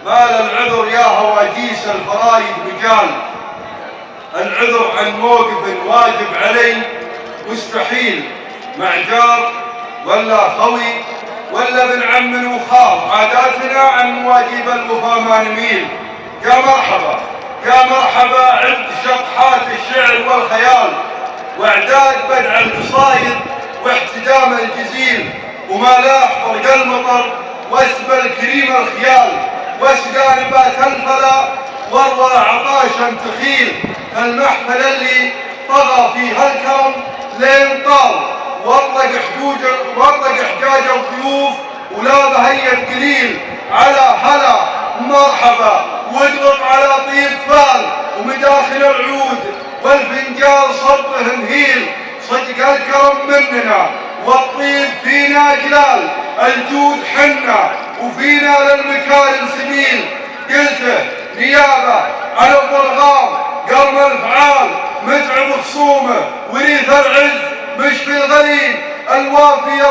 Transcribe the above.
ما للعذر يا هواجيس الفرايد مجال، العذر عن موقف واجب علي مستحيل، مع جار ولا خوي ولا ابن عم وخال، عاداتنا عن مواجيب الوفا ما نميل. يا مرحبا يا مرحبا عند شطحات الشعر والخيال، واعداد بدع القصايد واحتدام الجزيل، وما لاح برق المطر واسب الكريم الخيال، واسقى نبات الفلا والله عطاشا تخيل. المحفل اللي طغى في هالكرم لين طال، واطلق حجاج الضيوف ولا بهية قليل. على هلا مرحبا واضغط على طيب فال، ومداخل العود والفنجال صبه مهيل. صدق الكرم مننا والطيب فينا جلال، الجود حنا وفينا للمكارم سبيل. قلته نيابة على الضرغام قرم الفعال، متعب خصومه وريث العز مش في الغليل الوافي